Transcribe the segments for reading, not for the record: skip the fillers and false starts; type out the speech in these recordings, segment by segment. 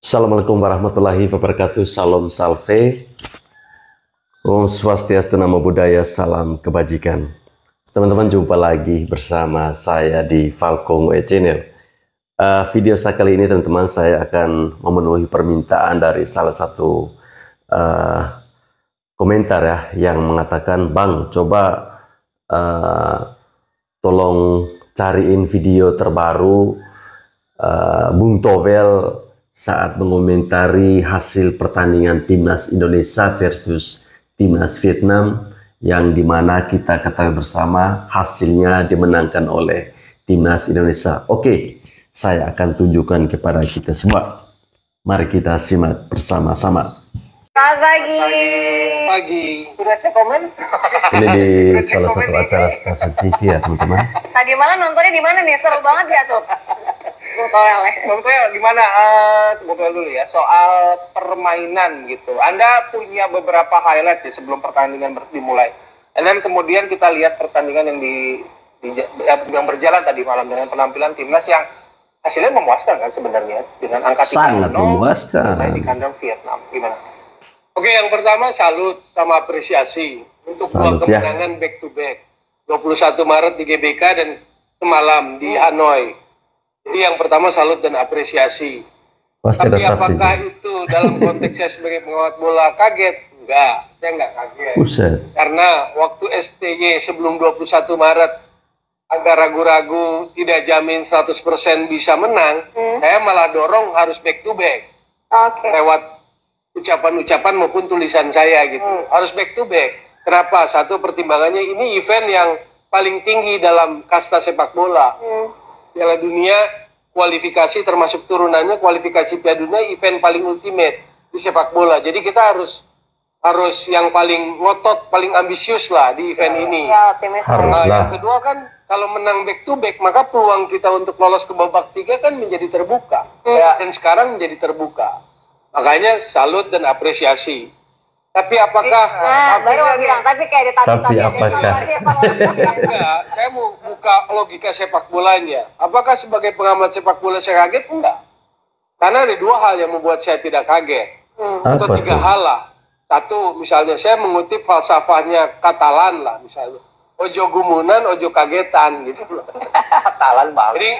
Assalamualaikum warahmatullahi wabarakatuh. Salam salve. Om Swastiastu, Namo Buddhaya, salam kebajikan. Teman-teman, jumpa lagi bersama saya di Falcon Channel. Video saya kali ini, teman-teman, saya akan memenuhi permintaan dari salah satu komentar ya, yang mengatakan, Bang, coba tolong cariin video terbaru Bung Towel saat mengomentari hasil pertandingan Timnas Indonesia versus Timnas Vietnam, yang dimana kita ketahui bersama hasilnya dimenangkan oleh Timnas Indonesia. Oke, saya akan tunjukkan kepada kita semua. Mari kita simak bersama-sama. Selamat pagi. Pagi. Sudah cek komen? Ini di salah satu acara stasiun TV ya, teman-teman. Tadi malam nontonnya di mana nih? Seru banget ya tuh. Bung Toel gimana? Ngobrol dulu ya soal permainan gitu. Anda punya beberapa highlight ya sebelum pertandingan dimulai. Dan kemudian kita lihat pertandingan yang berjalan tadi malam dengan penampilan timnas yang hasilnya memuaskan kan sebenarnya, dengan angka 3-0 Sangat memuaskan di kandang Vietnam. Gimana? Oke, yang pertama salut sama apresiasi untuk dua kemenangan back to back. 21 Maret di GBK dan semalam di Hanoi. Jadi yang pertama salut dan apresiasi. Pasti Tapi ada apakah itu dalam konteks saya sebagai pengawat bola kaget? Enggak, saya enggak kaget. Buset. Karena waktu STY sebelum 21 Maret agak ragu-ragu, tidak jamin 100% bisa menang, saya malah dorong harus back to back. Oke. Lewat ucapan-ucapan maupun tulisan saya gitu. Harus back to back. Kenapa? Satu, pertimbangannya ini event yang paling tinggi dalam kasta sepak bola. Piala Dunia, kualifikasi termasuk turunannya, kualifikasi Piala Dunia, event paling ultimate di sepak bola. Jadi kita harus yang paling ngotot, paling ambisius lah di event ini. Ya, optimis. Yang kedua kan, kalau menang back to back, maka peluang kita untuk lolos ke babak 3 kan menjadi terbuka. Dan sekarang menjadi terbuka. Makanya salut dan apresiasi. Tapi apakah... baru mau bilang, tapi kayak Tapi apakah? Enggak, saya mau buka logika sepak bolanya. Apakah sebagai pengamat sepak bola saya kaget? Enggak. Karena ada dua hal yang membuat saya tidak kaget. Atau Apa tiga tuh? hal lah. Satu, misalnya saya mengutip falsafahnya Katalan lah misalnya. Ojo gumunan, ojo kagetan gitu loh. Katalan banget. Jadi,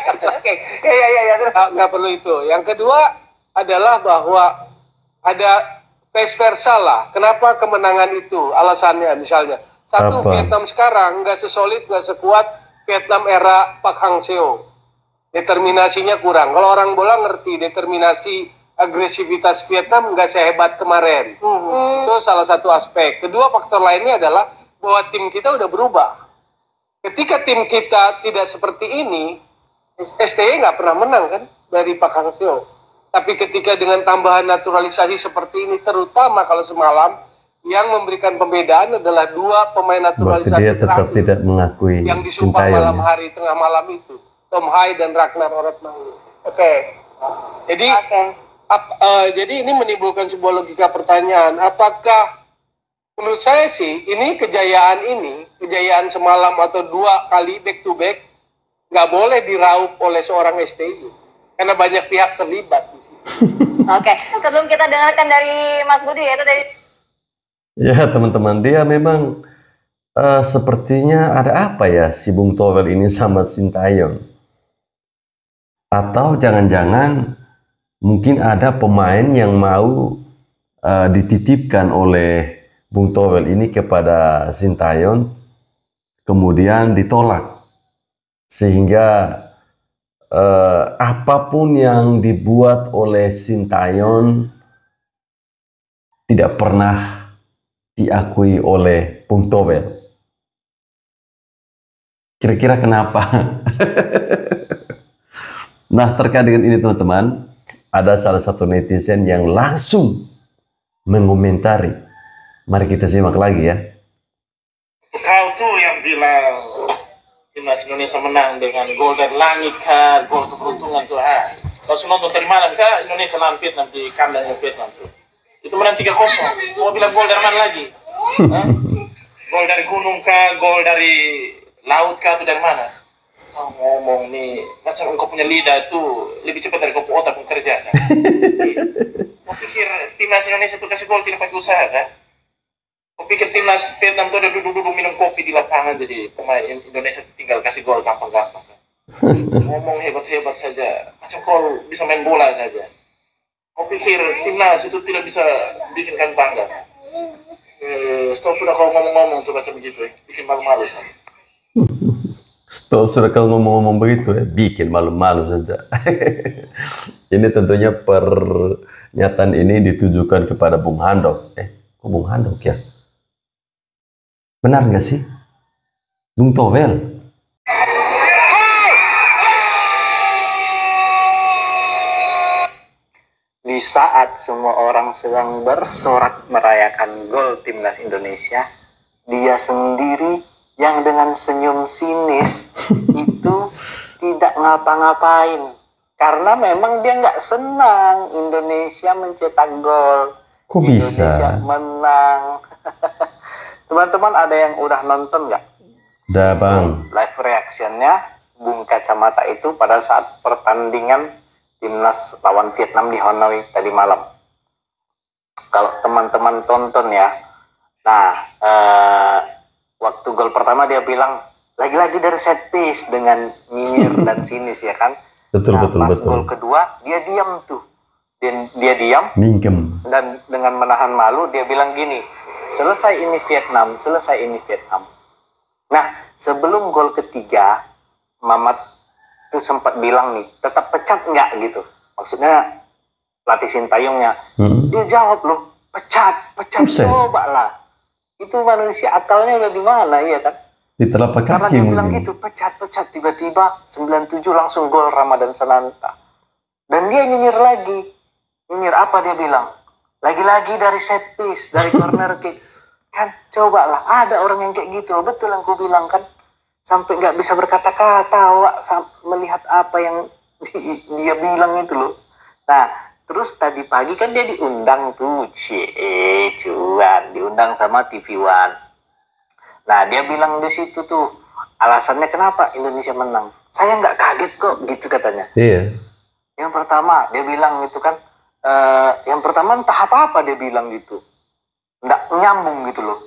Oke. Ya. nggak perlu itu. Yang kedua adalah bahwa ada vice versa lah. Kenapa kemenangan itu? Alasannya misalnya. Satu, Apa? Vietnam sekarang nggak sesolid, nggak sekuat Vietnam era Park Hang-seo. Determinasinya kurang. Kalau orang bola ngerti determinasi, agresivitas Vietnam nggak sehebat kemarin. Itu salah satu aspek. Kedua, faktor lainnya adalah bahwa tim kita udah berubah. Ketika tim kita tidak seperti ini, STY nggak pernah menang kan dari Park Hang-seo. Tapi ketika dengan tambahan naturalisasi seperti ini, terutama kalau semalam, yang memberikan pembedaan adalah dua pemain Berarti naturalisasi dia tetap terakhir tidak mengakui yang disumpah Sintayong malam ya? hari, tengah malam itu. Tom Hai dan Ragnar Orotmangu. Oke. Jadi, jadi ini menimbulkan sebuah logika pertanyaan. Apakah menurut saya sih, kejayaan semalam atau dua kali back to back, nggak boleh diraup oleh seorang STY. Karena banyak pihak terlibat di sini. Oke, sebelum kita dengarkan dari Mas Budi, itu dari... Ya, teman-teman, dia memang sepertinya ada apa ya si Bung Towel ini sama Sintayong. Atau jangan-jangan mungkin ada pemain yang mau dititipkan oleh Bung Towel ini kepada Sintayong, kemudian ditolak. Sehingga apapun yang dibuat oleh Sintayong tidak pernah diakui oleh Bung Towel. Kira-kira kenapa? Nah, terkait dengan ini, teman-teman, ada salah satu netizen yang langsung mengomentari. Mari kita simak lagi ya. Kau tuh yang bilang Timnas Indonesia menang dengan gol dari langit kah, gol keberuntungan tuh. Kalau nonton dari mana kah Indonesia lawan Vietnam di kandangnya Vietnam tuh. Itu menang 3-0. Mau bilang gol dari mana lagi? Gol dari gunung kah, gol dari laut kah, itu dari mana? Kau ngomong nih, macam engkau punya lidah itu lebih cepat dari kau punya otak bekerja kan? Kau pikir timnas Indonesia itu kasih gol tidak pakai usaha kan? Kau pikir timnas Vietnam itu ada duduk-duduk minum kopi di lapangan jadi pemain Indonesia tinggal kasih gol gampang-gampang kan? Ngomong hebat-hebat saja, macam kau bisa main bola saja. Kau pikir timnas itu tidak bisa bikinkan bangga kan? Stop sudah kau ngomong-ngomong tuh macam begitu bikin malu-malu saja. Stop, sudah kalau ngomong-ngomong begitu bikin malu-malu saja. Ini tentunya pernyataan ini ditujukan kepada Bung Handok. Kok Bung Handok ya? Benar nggak sih? Bung Towel? Di saat semua orang sedang bersorak merayakan gol timnas Indonesia, dia sendiri yang dengan senyum sinis itu tidak ngapa-ngapain karena memang dia nggak senang Indonesia mencetak gol. Kok bisa? Indonesia menang. Teman-teman ada yang udah nonton nggak? Udah bang. Live reactionnya Bung Kacamata itu pada saat pertandingan timnas lawan Vietnam di Hanoi tadi malam. Kalau teman-teman tonton ya, nah waktu gol pertama dia bilang lagi-lagi dari set piece dengan nyinyir dan sinis ya kan. Betul, nah, betul, pas betul. gol kedua dia diam tuh. Dia diam. Mingkem. Dan dengan menahan malu dia bilang gini, selesai ini Vietnam, selesai ini Vietnam. Nah sebelum gol ketiga Mamat tuh sempat bilang nih, tetap pecat nggak gitu. Maksudnya pelatih Sintayongnya. Dia jawab loh, pecat, coba lah. Itu manusia akalnya udah di mana ya kan? Di telapak Karena kaki dia bilang mungkin. gitu, pecat, tiba-tiba 97 langsung gol Ramadan Sananta. Dan dia nyinyir lagi. Nyinyir apa dia bilang? Lagi-lagi dari set piece, dari corner kick. Kan, coba lah, ada orang yang kayak gitu. Betul yang ku bilang kan. Sampai nggak bisa berkata-kata, Wak, melihat apa yang dia bilang itu loh. Nah, terus tadi pagi kan dia diundang tuh, cuan, diundang sama TV One. Nah, dia bilang di situ tuh, alasannya kenapa Indonesia menang. Saya nggak kaget kok, gitu katanya. Iya. Yang pertama, dia bilang gitu kan, yang pertama entah apa-apa dia bilang gitu. Nggak nyambung gitu loh.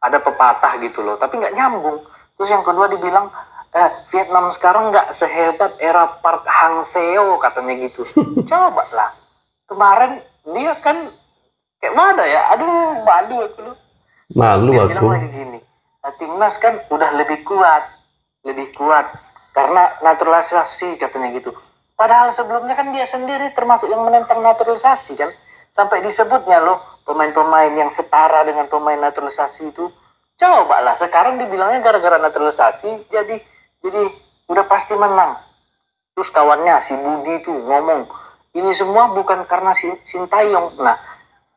Ada pepatah gitu loh, tapi nggak nyambung. Terus yang kedua dibilang, Vietnam sekarang nggak sehebat era Park Hang Seo katanya gitu. Coba lah. Kemarin dia kan kayak mana ya? Aduh, malu aku loh. Malu Dia aku. bilang lagi gini, timnas kan udah lebih kuat karena naturalisasi katanya gitu. Padahal sebelumnya kan dia sendiri termasuk yang menentang naturalisasi kan. Sampai disebutnya loh pemain-pemain yang setara dengan pemain naturalisasi itu. Coba lah sekarang dibilangnya gara-gara naturalisasi jadi udah pasti menang. Terus kawannya si Budi tuh ngomong ini semua bukan karena Sintayong. Nah,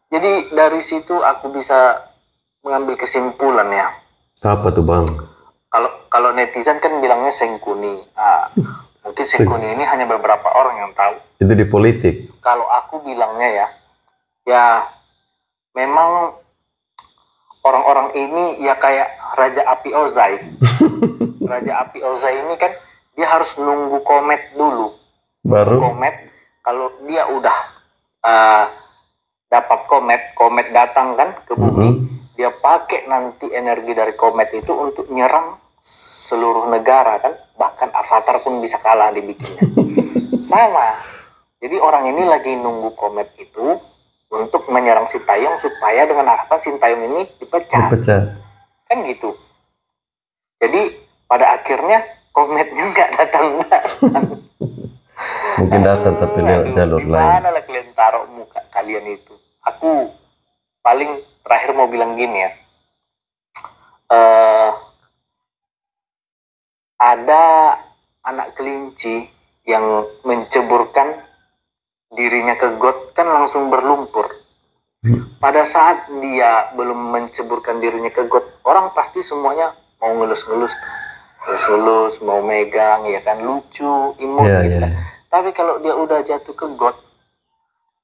jadi dari situ aku bisa mengambil kesimpulan ya. Apa tuh bang? Kalau netizen kan bilangnya Sengkuni. Mungkin Sengkuni ini hanya beberapa orang yang tahu. Itu di politik. Kalau aku bilangnya ya memang orang-orang ini ya kayak Raja Api Ozai. Raja Api Ozai ini kan dia harus nunggu komet dulu. Baru? Komet, kalau dia udah dapat komet datang kan ke bumi, dia pakai nanti energi dari komet itu untuk nyerang seluruh negara kan. Bahkan Avatar pun bisa kalah dibikinnya. Sama. Jadi orang ini lagi nunggu komet itu untuk menyerang Sintayong supaya dengan harapan Sintayong ini dipecat. Kan gitu. Jadi pada akhirnya kometnya nggak datang. Mungkin datang tapi lewat jalur lain. Gimana lah kalian taruh muka kalian itu? Aku paling terakhir mau bilang gini ya. Ada anak kelinci yang menceburkan dirinya ke got kan langsung berlumpur. Pada saat dia belum menceburkan dirinya ke got, orang pasti semuanya mau ngelus-ngelus, mau megang, ya kan, lucu, imut gitu kan. Tapi kalau dia udah jatuh ke got,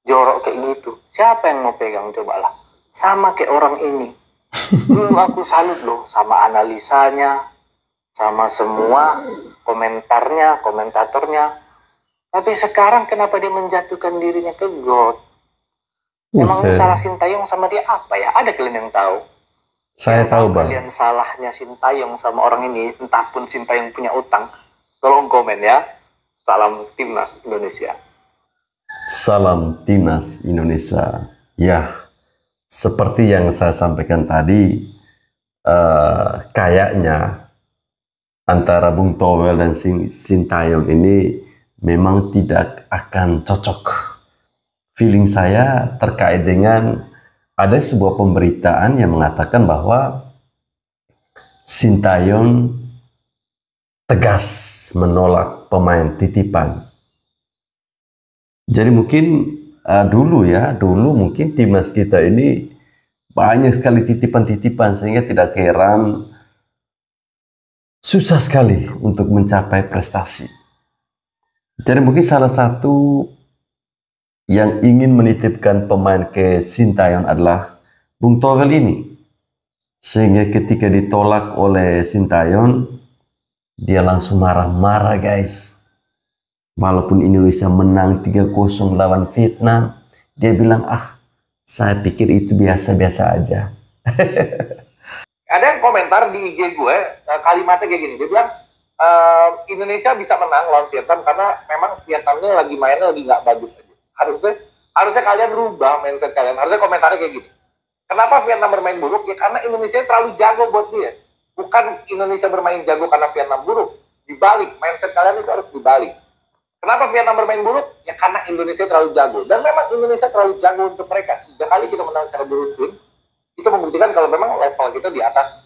jorok kayak gitu, siapa yang mau pegang? Cobalah. Sama kayak orang ini. Dulu aku salut loh sama analisanya, sama semua komentatornya. Tapi sekarang kenapa dia menjatuhkan dirinya ke GOAT? Emang salah Sintayong sama dia apa ya? Ada kalian yang tahu? Saya tahu, Bang. Kalian salahnya Sintayong sama orang ini, entah pun Sintayong punya utang, tolong komen ya. Salam Timnas Indonesia. Salam Timnas Indonesia. Ya, seperti yang saya sampaikan tadi, kayaknya antara Bung Towel dan Sintayong ini memang tidak akan cocok. Feeling saya terkait dengan ada sebuah pemberitaan yang mengatakan bahwa Sintayong tegas menolak pemain titipan. Jadi mungkin dulu mungkin timnas kita ini banyak sekali titipan-titipan sehingga tidak heran susah sekali untuk mencapai prestasi. Jadi mungkin salah satu yang ingin menitipkan pemain ke Sintayong adalah Bung Towel ini. Sehingga ketika ditolak oleh Sintayong, dia langsung marah-marah, guys. Walaupun Indonesia menang 3-0 lawan Vietnam, dia bilang, saya pikir itu biasa-biasa aja. Ada yang komentar di IG gue, kalimatnya kayak gini, dia bilang, Indonesia bisa menang lawan Vietnam karena memang Vietnamnya lagi mainnya lagi nggak bagus aja. Harusnya kalian rubah mindset kalian. Harusnya komentarnya kayak gini. Kenapa Vietnam bermain buruk? Ya karena Indonesia terlalu jago buat dia. Bukan Indonesia bermain jago karena Vietnam buruk. Dibalik, mindset kalian itu harus dibalik. Kenapa Vietnam bermain buruk? Ya karena Indonesia terlalu jago. Dan memang Indonesia terlalu jago untuk mereka. 3 kali kita menang secara beruntun. Itu membuktikan kalau memang level kita di atas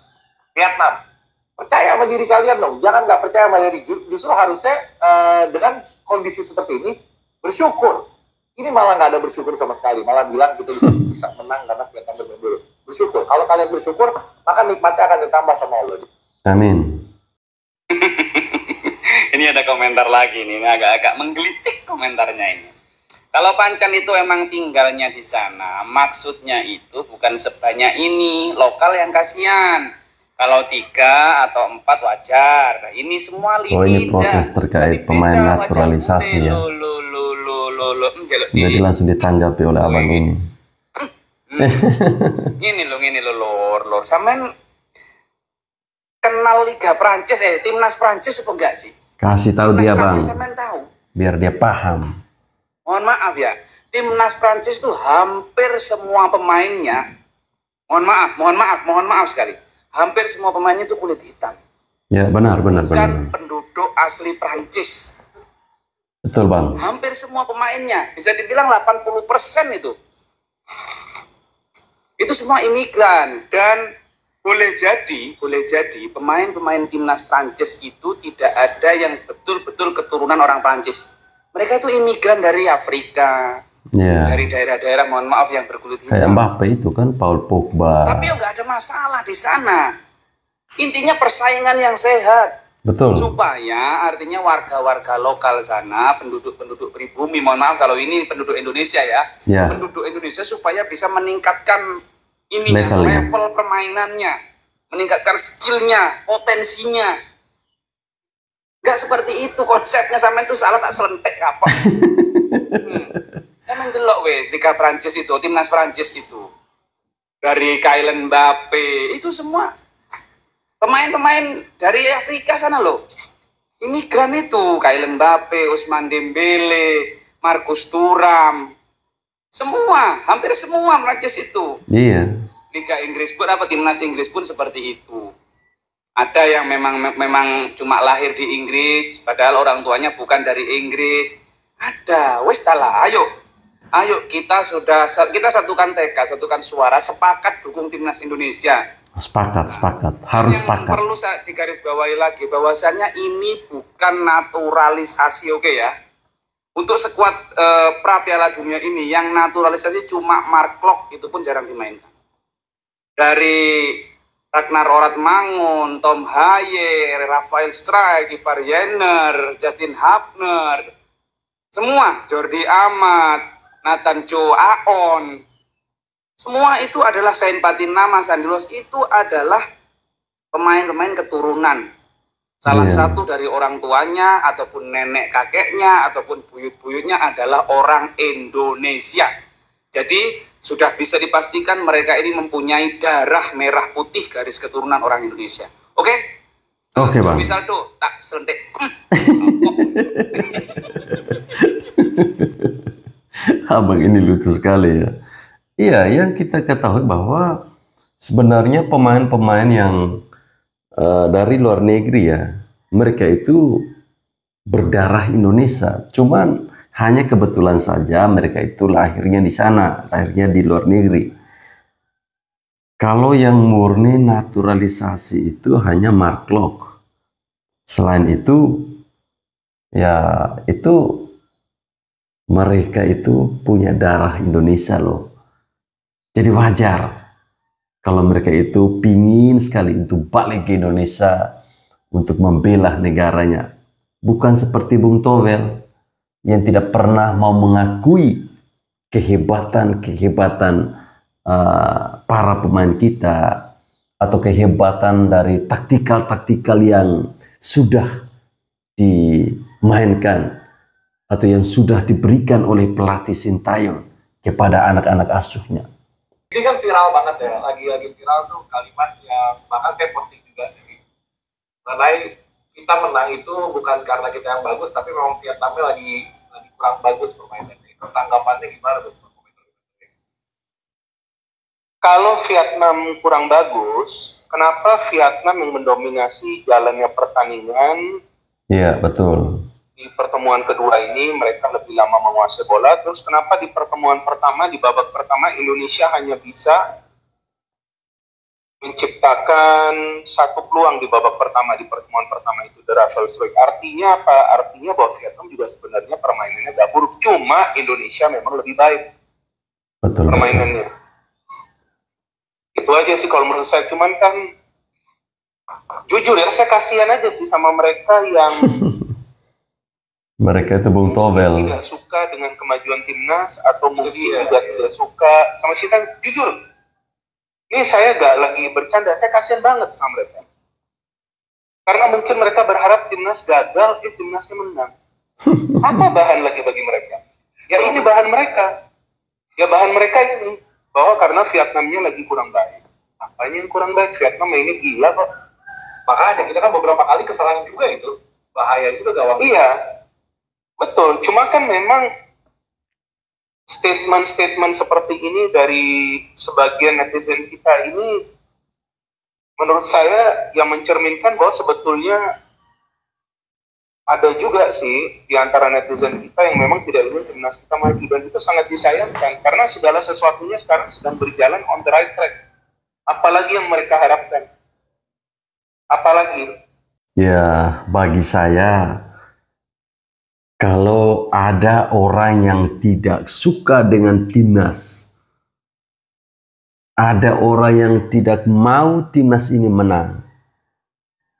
Vietnam. Percaya sama diri kalian dong. Jangan nggak percaya sama diri. Justru harusnya dengan kondisi seperti ini bersyukur. Ini malah nggak ada bersyukur sama sekali. Malah bilang kita bisa menang karena Vietnam bermain buruk. Bersyukur. Kalau kalian bersyukur, maka nikmatnya akan ditambah sama Allah. Amin. Ini ada komentar lagi nih. Ini agak-agak menggelitik komentarnya ini. Kalau Pancan itu emang tinggalnya di sana, maksudnya itu bukan sebanyak ini. Lokal yang kasihan. Kalau 3 atau 4 wajar. Nah, ini semua lidah. Oh, ini proses terkait pemain naturalisasi ya. Jadi langsung ditanggapi oleh abang ini. Ini lo, lor. Sampean kenal Liga Prancis, timnas Prancis apa enggak sih? Kasih tahu timnas dia Prancis, Bang. Sampean tahu. Biar dia paham. Mohon maaf ya, timnas Prancis tuh hampir semua pemainnya, mohon maaf sekali. Hampir semua pemainnya itu kulit hitam. Ya, benar. Bukan penduduk asli Prancis. Betul, Bang. Hampir semua pemainnya, bisa dibilang 80% itu. Itu semua imigran. Dan boleh jadi pemain-pemain timnas Prancis itu tidak ada yang betul-betul keturunan orang Prancis. Mereka itu imigran dari Afrika. Yeah. Dari daerah-daerah, mohon maaf, yang berkulit hitam. Kayak Mbappe itu kan, Paul Pogba. Tapi nggak ada masalah di sana. Intinya persaingan yang sehat. Betul. Supaya artinya warga-warga lokal sana, penduduk-penduduk pribumi, mohon maaf kalau ini penduduk Indonesia ya. Yeah. Penduduk Indonesia supaya bisa meningkatkan level permainannya, meningkatkan skillnya, potensinya. Nggak seperti itu konsepnya, sampean tuh salah tak selentek apa. Emang jelok wes Liga Prancis itu, timnas Prancis itu. Dari Kylian Mbappe, itu semua pemain-pemain dari Afrika sana loh. Imigran itu, Kylian Mbappe, Ousmane Dembele, Marcus Thuram. Semua, hampir semua Prancis itu. Iya. Liga Inggris pun timnas Inggris pun seperti itu. Ada yang memang cuma lahir di Inggris, padahal orang tuanya bukan dari Inggris. Ada, wes talah, ayo kita satukan tekad, satukan suara, sepakat dukung timnas Indonesia. Sepakat, harus sepakat. Perlu digarisbawahi lagi bahwasannya ini bukan naturalisasi, oke ya. Untuk skuad pra Piala Dunia ini yang naturalisasi cuma Mark Klok, itu pun jarang dimainkan. Dari Ragnar Oratmangun, Tom Haye, Rafael Struijk, Ivar Jenner, Justin Hapner, semua, Jordi Amat, Nathan Cho Aon, semua itu adalah Sain Patinama, Sandilos, itu adalah pemain-pemain keturunan Salah Iya. satu dari orang tuanya ataupun nenek kakeknya ataupun buyut-buyutnya adalah orang Indonesia. Jadi sudah bisa dipastikan mereka ini mempunyai darah merah putih garis keturunan orang Indonesia. Oke? Oke, Bang. Misal tuh tak serentik. Abang ini lucu sekali ya. Iya, yang kita ketahui bahwa sebenarnya pemain-pemain yang dari luar negeri ya, mereka itu berdarah Indonesia. Cuman hanya kebetulan saja mereka itu lahirnya di sana, lahirnya di luar negeri. Kalau yang murni naturalisasi itu hanya Mark Klok. Selain itu, ya itu mereka itu punya darah Indonesia loh. Jadi wajar kalau mereka itu pingin sekali untuk balik ke Indonesia untuk membela negaranya. Bukan seperti Bung Towel yang tidak pernah mau mengakui kehebatan para pemain kita atau kehebatan dari taktikal-taktikal yang sudah dimainkan atau yang sudah diberikan oleh pelatih Sintayong kepada anak-anak asuhnya. Ini kan viral banget ya, lagi-lagi viral tuh kalimat yang bahkan saya posting juga. Mengenai kita menang itu bukan karena kita yang bagus, tapi memang Vietnamnya lagi kurang bagus permainannya. Itu tanggapannya gimana tuh? Kalau Vietnam kurang bagus, kenapa Vietnam yang mendominasi jalannya pertandingan Iya, betul. di pertemuan kedua ini mereka lebih lama menguasai bola? Terus kenapa di pertemuan pertama, di babak pertama Indonesia hanya bisa menciptakan satu peluang di babak pertama, di pertemuan pertama itu, the Raffles Strike. Artinya apa? Artinya bahwa Vietnam juga sebenarnya permainannya gak buruk, cuma Indonesia memang lebih baik Betul. permainannya. Itu aja sih kalau menurut saya. Cuman kan jujur ya, saya kasihan aja sih sama mereka yang Mereka itu Bung Towel. tidak suka dengan kemajuan timnas atau mungkin juga tidak suka sama kita. Jujur, ini saya gak lagi bercanda, saya kasihan banget sama mereka. Karena mungkin mereka berharap timnas gagal, timnasnya menang. Apa bahan lagi bagi mereka? Ya ini bahan mereka. Ya bahan mereka ini. Bahwa karena Vietnamnya lagi kurang baik. Apanya yang kurang baik? Vietnam ini gila kok. Makanya kita kan beberapa kali kesalahan juga itu. Bahaya juga gawang. Iya, betul. Cuma kan memang statement-statement seperti ini dari sebagian netizen kita ini menurut saya yang mencerminkan bahwa sebetulnya ada juga sih di antara netizen kita yang memang tidak ingin timnas kita maju, dan itu sangat disayangkan karena segala sesuatunya sekarang sedang berjalan on the right track. Apalagi yang mereka harapkan? Apalagi? Ya, bagi saya, kalau ada orang yang tidak suka dengan timnas, ada orang yang tidak mau timnas ini menang,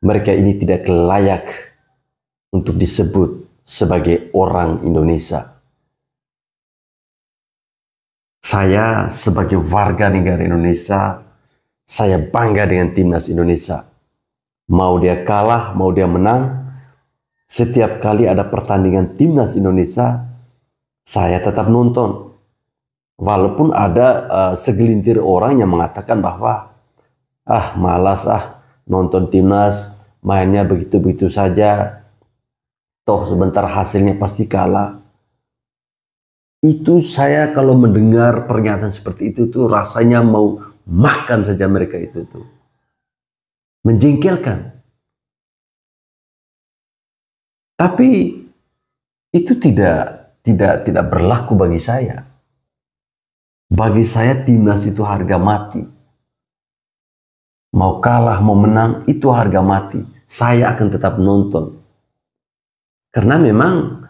mereka ini tidak layak untuk disebut sebagai orang Indonesia. Saya sebagai warga negara Indonesia, saya bangga dengan timnas Indonesia. Mau dia kalah, mau dia menang, setiap kali ada pertandingan timnas Indonesia, saya tetap nonton. Walaupun ada segelintir orang yang mengatakan bahwa malas nonton timnas, mainnya begitu-begitu saja, toh sebentar hasilnya pasti kalah. Itu saya kalau mendengar pernyataan seperti itu tuh rasanya mau makan saja mereka itu tuh. Menjengkelkan. Tapi itu tidak berlaku bagi saya. Bagi saya timnas itu harga mati. Mau kalah, mau menang, itu harga mati. Saya akan tetap nonton. Karena memang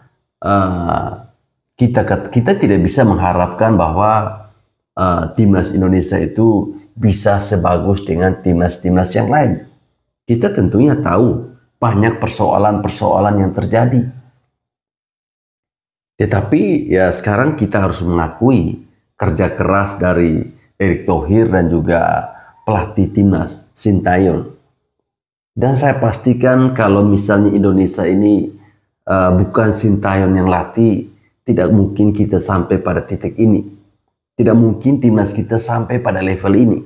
kita tidak bisa mengharapkan bahwa timnas Indonesia itu bisa sebagus dengan timnas-timnas yang lain. Kita tentunya tahu banyak persoalan-persoalan yang terjadi. Tetapi ya sekarang kita harus mengakui kerja keras dari Erick Thohir dan juga pelatih timnas Sintayong. Dan saya pastikan kalau misalnya Indonesia ini bukan Sintayong yang latih, tidak mungkin kita sampai pada titik ini. Tidak mungkin timnas kita sampai pada level ini.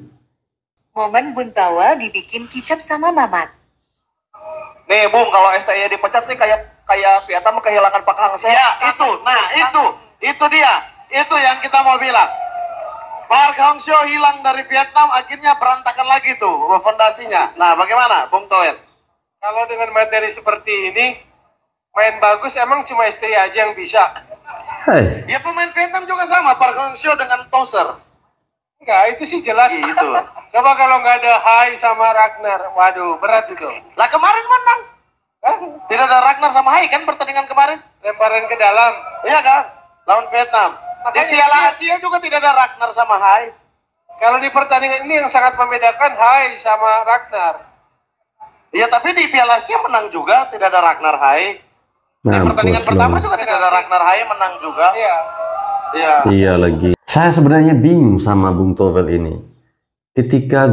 Momen Buntawa dibikin kicap sama Mamat. Nih Bung, kalau STY dipecat nih kayak Vietnam kehilangan Pak Hang-seo. Ya itu, nah itu dia, itu yang kita mau bilang. Park Hang-seo hilang dari Vietnam, akhirnya berantakan lagi tuh fondasinya. Nah, bagaimana, Bung Toel? Kalau dengan materi seperti ini, main bagus emang cuma STI aja yang bisa. Hai. Ya pemain Vietnam juga sama, Park Hang-seo dengan Toser. Enggak, itu sih jelas. Gitu. Coba kalau nggak ada Hai sama Ragnar, waduh berat itu. Lah kemarin menang. Hah? Tidak ada Ragnar sama Hai kan pertandingan kemarin? Lemparan ke dalam. Iya kan? Lawan Vietnam. Di Piala Asia juga tidak ada Ragnar sama Hai. Kalau di pertandingan ini yang sangat membedakan Hai sama Ragnar. Iya, tapi di Piala Asia menang juga, tidak ada Ragnar Hai. Di pertandingan pertama juga tidak ada Ragnar Hai, menang juga. Iya. Iya. Iya lagi. Saya sebenarnya bingung sama Bung Tovel ini. Ketika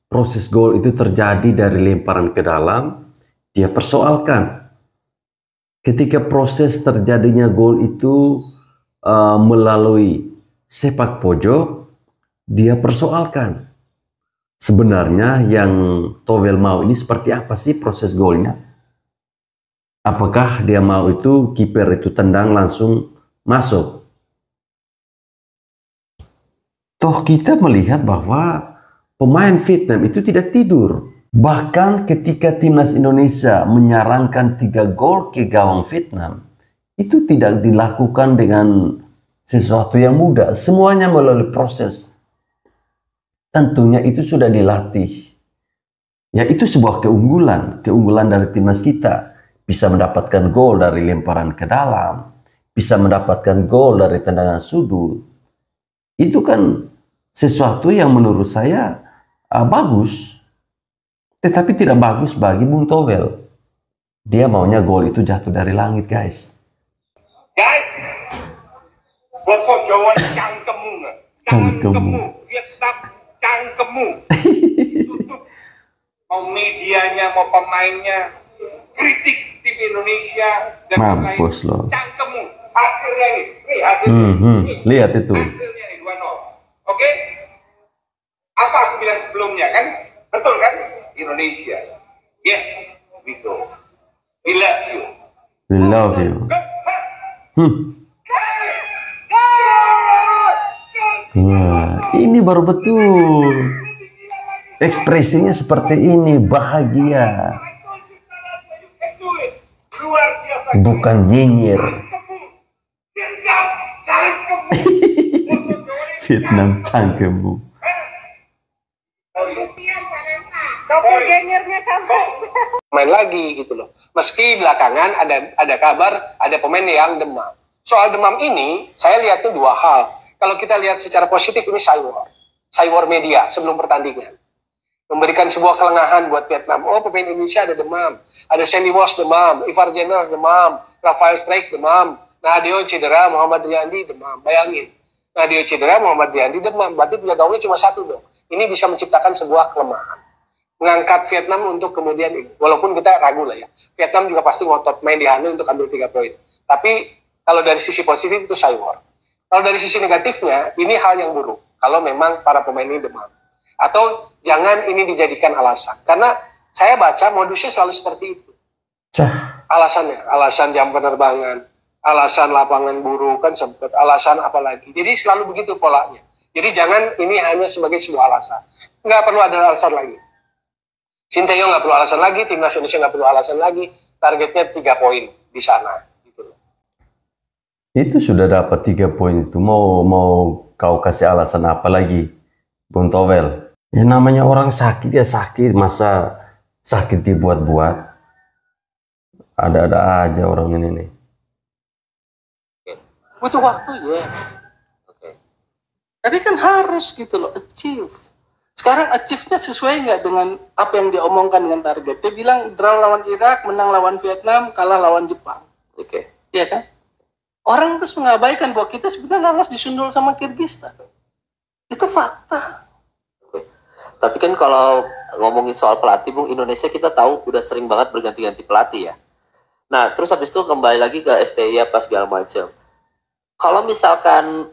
proses gol itu terjadi dari lemparan ke dalam, dia persoalkan. Ketika proses terjadinya gol itu melalui sepak pojok, dia persoalkan. Sebenarnya yang Tovel mau ini seperti apa sih proses golnya? Apakah dia mau itu kiper itu tendang langsung masuk? Toh kita melihat bahwa pemain Vietnam itu tidak tidur. Bahkan ketika timnas Indonesia menyarankan 3 gol ke gawang Vietnam, itu tidak dilakukan dengan sesuatu yang mudah. Semuanya melalui proses. Tentunya itu sudah dilatih. Ya, itu sebuah keunggulan dari timnas kita. Bisa mendapatkan gol dari lemparan ke dalam, bisa mendapatkan gol dari tendangan sudut. Itu kan sesuatu yang menurut saya bagus. Tetapi tidak bagus bagi Bung Tovel. Dia maunya gol itu jatuh dari langit, guys. Guys, bosok Jawa cangkemmu. Cangkemmu. Vietnam cangkemmu. Tutup. Mau medianya, mau pemainnya, kritik tim Indonesia dan mampus loh. Cangkemmu. Hasilnya ini. Nih hasilnya. Lihat itu. Hasilnya ini 2-0. Oke? Apa aku bilang sebelumnya kan? Betul kan? Indonesia. Yes, we go. We love you. We love you. Wah, ini baru betul. Ekspresinya seperti ini, bahagia. Bukan nyinyir. Vietnam cangkemmu. Main lagi gitu loh. Meski belakangan ada kabar ada pemain yang demam. Soal demam ini saya lihat tuh 2 hal. Kalau kita lihat secara positif ini Saywar media sebelum pertandingan. Memberikan sebuah kelengahan buat Vietnam. Oh, pemain Indonesia ada demam. Ada Sandy Walsh demam, Ivar Jenner demam, Rafael Strijk demam, Nadeo cedera, Muhammad Riyandi demam. Bayangin. Nadeo cedera, Muhammad Riyandi demam. Berarti punya gawangnya cuma 1 dong. Ini bisa menciptakan sebuah kelemahan. Mengangkat Vietnam untuk kemudian ini. Walaupun kita ragu lah ya. Vietnam juga pasti ngotot main di Hanoi untuk ambil 3 poin. Tapi kalau dari sisi positif itu Saywar. Kalau dari sisi negatifnya, ini hal yang buruk. Kalau memang para pemain ini demam. Atau jangan ini dijadikan alasan. Karena saya baca modusnya selalu seperti itu. Alasannya, alasan jam penerbangan, alasan lapangan buruk kan sempat, alasan apa lagi. Jadi selalu begitu polanya. Jadi jangan ini hanya sebagai sebuah alasan. Nggak perlu ada alasan lagi. Sintayong nggak perlu alasan lagi, timnas Indonesia nggak perlu alasan lagi. Targetnya 3 poin di sana. Gitu. Itu sudah dapat 3 poin itu. Mau kau kasih alasan apa lagi, Bung Tovel? Ya namanya orang sakit ya sakit. Masa sakit dibuat-buat? Ada-ada aja orang ini nih. Butuh waktu, yes. Oke. Tapi kan harus gitu loh, achieve. Sekarang achieve-nya sesuai nggak dengan apa yang dia omongkan dengan target? Dia bilang draw lawan Irak, menang lawan Vietnam, kalah lawan Jepang. Oke. Iya kan? Orang terus mengabaikan bahwa kita sebenarnya lolos disundul sama Kirgistan. Itu fakta. Oke. Tapi kan kalau ngomongin soal pelatih, Bung, Indonesia kita tahu udah sering banget berganti-ganti pelatih ya. Nah, terus habis itu kembali lagi ke STI apa segala macam. Kalau misalkan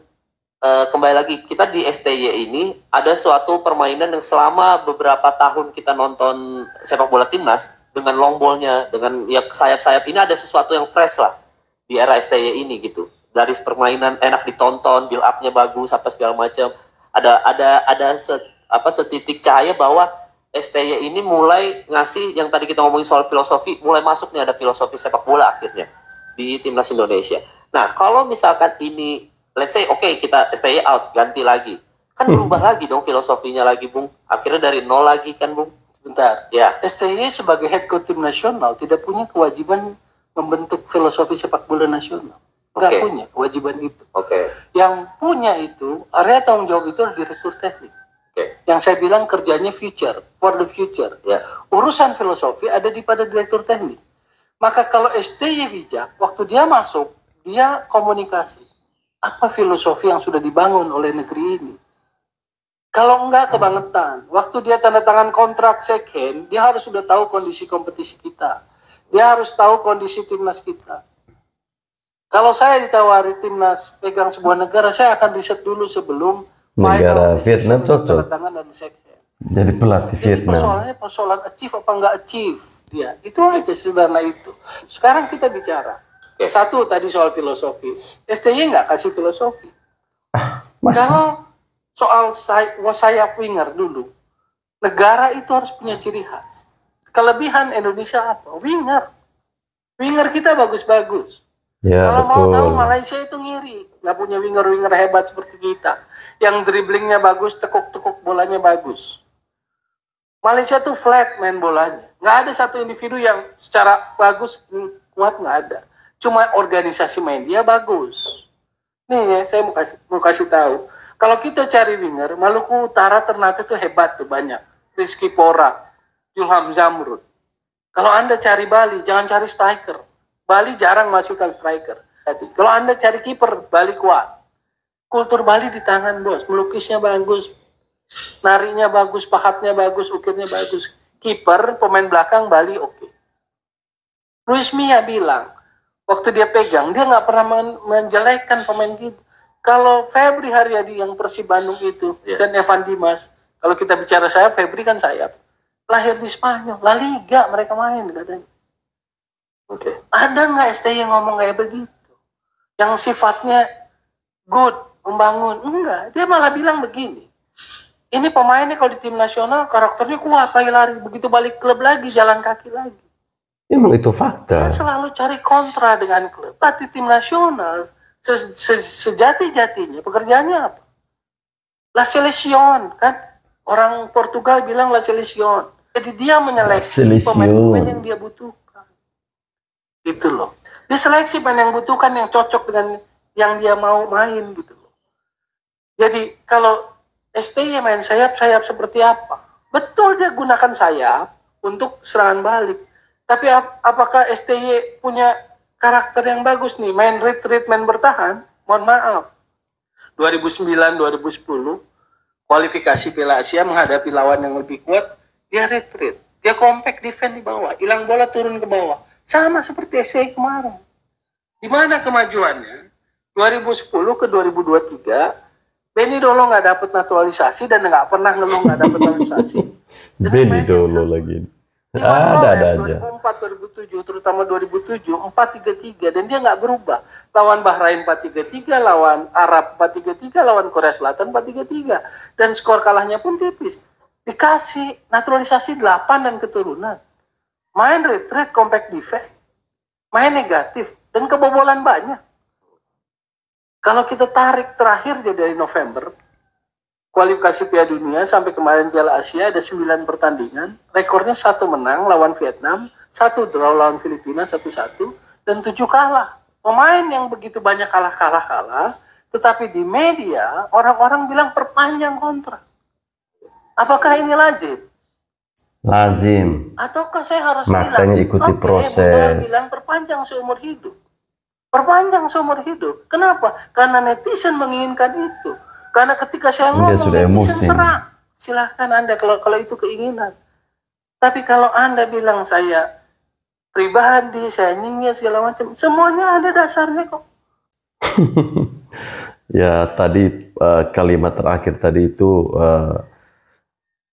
kembali lagi, kita di STY ini ada suatu permainan yang selama beberapa tahun kita nonton sepak bola timnas dengan long ball-nya, dengan ya sayap-sayap ini ada sesuatu yang fresh lah di era STY ini gitu. Dari permainan enak ditonton, build up-nya bagus, apa segala macam. Ada setitik cahaya bahwa STY ini mulai ngasih yang tadi kita ngomongin soal filosofi, mulai masuk nih ada filosofi sepak bola akhirnya di timnas Indonesia. Nah, kalau misalkan ini let's say oke, kita STY out, ganti lagi. Kan berubah lagi dong filosofinya lagi, Bung. Akhirnya dari nol lagi kan, Bung. Sebentar. Ya. STY sebagai head coach tim nasional tidak punya kewajiban membentuk filosofi sepak bola nasional. Nggak punya kewajiban itu. Yang punya itu, area tanggung jawab itu adalah direktur teknik. Yang saya bilang kerjanya future, for the future. Urusan filosofi ada di pada direktur teknik. Maka kalau STY bijak, waktu dia masuk, dia komunikasi. Apa filosofi yang sudah dibangun oleh negeri ini? Kalau enggak kebangetan, waktu dia tanda tangan kontrak second, dia harus sudah tahu kondisi kompetisi kita. Dia harus tahu kondisi timnas kita. Kalau saya ditawari timnas pegang sebuah negara, saya akan riset dulu sebelum negara Vietnam cocok. Jadi pelatih Vietnam. Persoalannya persoalan achieve apa enggak achieve. Dia itu aja sederhana itu. Sekarang kita bicara. Satu tadi soal filosofi. STY nggak kasih filosofi. Kalau soal sayap winger dulu, negara itu harus punya ciri khas. Kelebihan Indonesia apa? Winger. Winger kita bagus-bagus. Ya, kalau mau betul. tahu Malaysia itu ngiri, nggak punya winger-winger hebat seperti kita, yang dribblingnya bagus, tekuk-tekuk bolanya bagus. Malaysia tuh flat main bolanya, nggak ada satu individu yang secara bagus kuat, nggak ada. Cuma organisasi main dia bagus. Nih ya, saya mau kasih tahu. Kalau kita cari winger, Maluku Utara Ternate itu hebat tuh banyak. Rizky Pora, Julham Zamrud. Kalau Anda cari Bali, jangan cari striker. Bali jarang masukkan striker. Kalau Anda cari kiper, Bali kuat. Kultur Bali di tangan bos, melukisnya bagus, narinya bagus, pahatnya bagus, ukirnya bagus. Kiper, pemain belakang Bali oke. Luis Mia bilang, waktu dia pegang, dia nggak pernah menjelekkan pemain gitu. Kalau Febri Haryadi yang Persib Bandung itu, dan Evan Dimas, kalau kita bicara sayap, Febri kan sayap. Lahir di Spanyol, La Liga mereka main katanya. Ada nggak STY yang ngomong kayak begitu? Yang sifatnya good, membangun? Enggak, dia malah bilang begini. Ini pemainnya kalau di tim nasional, karakternya kuat, lari-lari. Begitu balik klub lagi, jalan kaki lagi. Emang itu fakta. Dia selalu cari kontra dengan klub. Pelatih tim nasional, sejati-jatinya, pekerjaannya apa? La Seleção, kan? Orang Portugal bilang La Seleção. Jadi dia menyeleksi pemain-pemain yang dia butuhkan. Gitu loh. Dia seleksi pemain yang butuhkan, yang cocok dengan yang dia mau main gitu loh. Jadi kalau STY main sayap-sayap seperti apa? Betul dia gunakan sayap untuk serangan balik. Tapi apakah STY punya karakter yang bagus nih? Main retreat, main bertahan? Mohon maaf. 2009-2010 kualifikasi Piala Asia menghadapi lawan yang lebih kuat, dia retreat. Dia compact defense di bawah, hilang bola turun ke bawah. Sama seperti STY kemarin. Di mana kemajuannya? 2010 ke 2023, Benny Dolo nggak dapat naturalisasi dan nggak pernah ngeluh nggak dapat naturalisasi. Benny Dolo lagi. Ada aja. 2004, 2007, terutama 2007, 4-3-3 dan dia nggak berubah. Lawan Bahrain 4-3-3, lawan Arab 4-3-3, lawan Korea Selatan 4-3-3 dan skor kalahnya pun tipis. Dikasih naturalisasi 8 dan keturunan. Main retreat, compact defense, main negatif, dan kebobolan banyak. Kalau kita tarik terakhir dari November, kualifikasi Piala Dunia sampai kemarin Piala Asia ada 9 pertandingan, rekornya 1 menang lawan Vietnam, 1 draw lawan Filipina 1-1, dan 7 kalah. Pemain yang begitu banyak kalah, tetapi di media orang-orang bilang perpanjang kontrak. Apakah ini lazim? Lazim. Ataukah saya harus makanya bilang, ikuti proses. Bilang perpanjang seumur hidup. Perpanjang seumur hidup. Kenapa? Karena netizen menginginkan itu. Karena ketika saya ngomong, sudah netizen emosi. silahkan Anda kalau itu keinginan. Tapi kalau Anda bilang saya pribadi, saya nyinyir segala macam, semuanya ada dasarnya kok. Ya, tadi kalimat terakhir tadi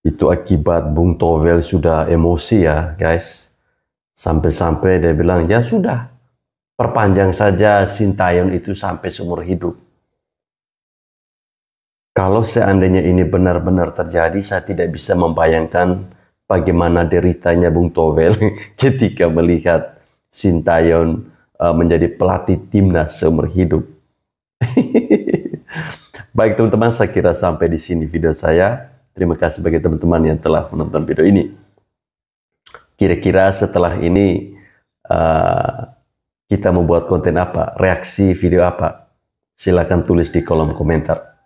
itu akibat Bung Towel sudah emosi ya guys. Sampai-sampai dia bilang, ya sudah, perpanjang saja Sintayong itu sampai seumur hidup. Kalau seandainya ini benar-benar terjadi, saya tidak bisa membayangkan bagaimana deritanya Bung Towel ketika melihat Sintayong menjadi pelatih timnas seumur hidup. Baik teman-teman, saya kira sampai di sini video saya. Terima kasih bagi teman-teman yang telah menonton video ini. Kira-kira setelah ini kita membuat konten apa? Reaksi video apa? Silakan tulis di kolom komentar.